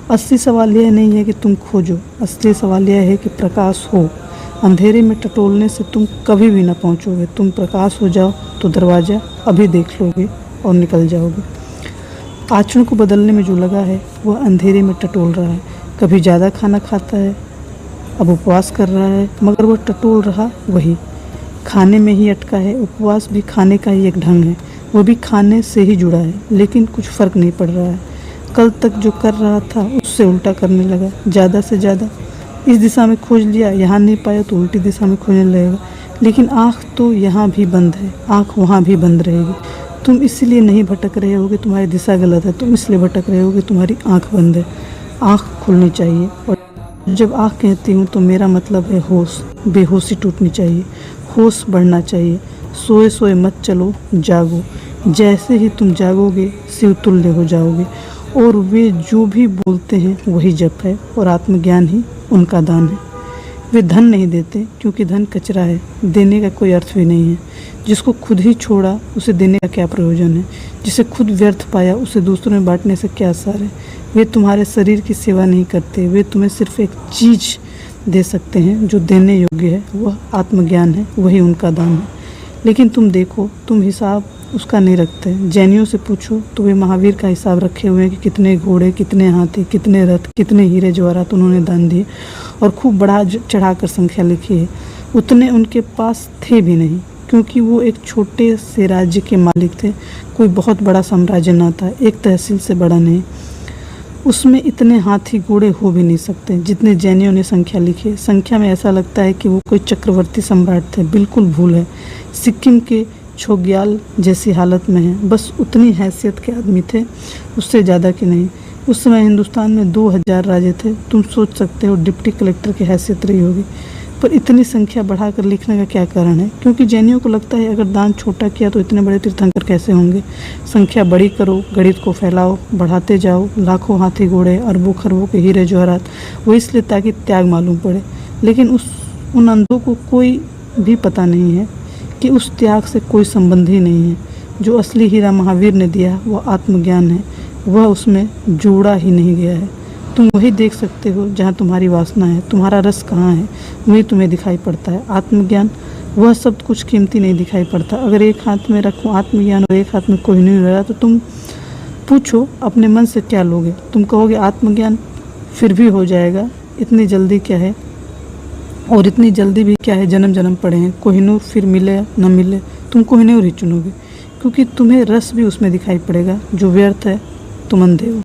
असली सवाल यह नहीं है कि तुम खोजो, असली सवाल यह है कि प्रकाश हो। अंधेरे में टटोलने से तुम कभी भी ना पहुंचोगे। तुम प्रकाश हो जाओ तो दरवाज़ा अभी देख लोगे और निकल जाओगे। आचरण को बदलने में जो लगा है वह अंधेरे में टटोल रहा है। कभी ज़्यादा खाना खाता है, अब उपवास कर रहा है, मगर वह टटोल रहा वही खाने में ही अटका है। उपवास भी खाने का ही एक ढंग है, वो भी खाने से ही जुड़ा है, लेकिन कुछ फ़र्क नहीं पड़ रहा है। कल तक जो कर रहा था उससे उल्टा करने लगा, ज़्यादा से ज़्यादा। इस दिशा में खोज लिया, यहाँ नहीं पाया तो उल्टी दिशा में खोजने लगेगा। लेकिन आँख तो यहाँ भी बंद है, आँख वहाँ भी बंद रहेगी। तुम इसलिए नहीं भटक रहे होगे तुम्हारी दिशा गलत है, तुम इसलिए भटक रहे होगे तुम्हारी आँख बंद है। आँख खुलनी चाहिए, और जब आँख कहती हूँ तो मेरा मतलब है होश। बेहोशी टूटनी चाहिए, होश बढ़ना चाहिए। सोए सोए मत चलो, जागो। जैसे ही तुम जागोगे शिवतुल्य हो जाओगे। और वे जो भी बोलते हैं वही जप है, और आत्मज्ञान ही उनका दान है। वे धन नहीं देते क्योंकि धन कचरा है, देने का कोई अर्थ भी नहीं है। जिसको खुद ही छोड़ा उसे देने का क्या प्रयोजन है। जिसे खुद व्यर्थ पाया उसे दूसरों में बांटने से क्या सार है। वे तुम्हारे शरीर की सेवा नहीं करते, वे तुम्हें सिर्फ एक चीज़ दे सकते हैं जो देने योग्य है, वह आत्मज्ञान है, वही उनका दान है। लेकिन तुम देखो, तुम हिसाब उसका नहीं रखते। जैनियों से पूछो तो वे महावीर का हिसाब रखे हुए हैं कि कितने घोड़े, कितने हाथी, कितने रथ, कितने हीरे जवाहरात उन्होंने दान दिए, और खूब बढ़ा चढ़ाकर संख्या लिखी है। उतने उनके पास थे भी नहीं, क्योंकि वो एक छोटे से राज्य के मालिक थे। कोई बहुत बड़ा साम्राज्य ना था, एक तहसील से बड़ा नहीं। उसमें इतने हाथी घोड़े हो भी नहीं सकते जितने जैनियों ने संख्या लिखी है। संख्या में ऐसा लगता है कि वो कोई चक्रवर्ती सम्राट थे, बिल्कुल भूल है। सिक्किम के छोग्याल जैसी हालत में है, बस उतनी हैसियत के आदमी थे, उससे ज़्यादा की नहीं। उस समय हिंदुस्तान में 2000 राजे थे। तुम सोच सकते हो डिप्टी कलेक्टर की हैसियत रही होगी। पर इतनी संख्या बढ़ाकर लिखने का क्या कारण है? क्योंकि जैनियों को लगता है अगर दान छोटा किया तो इतने बड़े तीर्थंकर कैसे होंगे। संख्या बड़ी करो, गणित को फैलाओ, बढ़ाते जाओ, लाखों हाथी घोड़े, अरबों खरबों के हीरे जवाहरात, वो इसलिए ताकि त्याग मालूम पड़े। लेकिन उन अंधों को कोई भी पता नहीं है कि उस त्याग से कोई संबंध ही नहीं है। जो असली हीरा महावीर ने दिया वह आत्मज्ञान है, वह उसमें जोड़ा ही नहीं गया है। तुम वही देख सकते हो जहाँ तुम्हारी वासना है, तुम्हारा रस कहाँ है, वही तुम्हें दिखाई पड़ता है। आत्मज्ञान वह सब कुछ कीमती नहीं दिखाई पड़ता। अगर एक हाथ में रखूँ आत्मज्ञान और एक हाथ में कोई नहीं रहा तो तुम पूछो अपने मन से क्या लोगे। तुम कहोगे आत्मज्ञान फिर भी हो जाएगा, इतनी जल्दी क्या है, और इतनी जल्दी भी क्या है, जन्म जन्म पड़े हैं, कोहिनूर फिर मिले न मिले, तुम कोहिनूर ही चुनोगे, क्योंकि तुम्हें रस भी उसमें दिखाई पड़ेगा। जो व्यर्थ है तुम अंधे हो।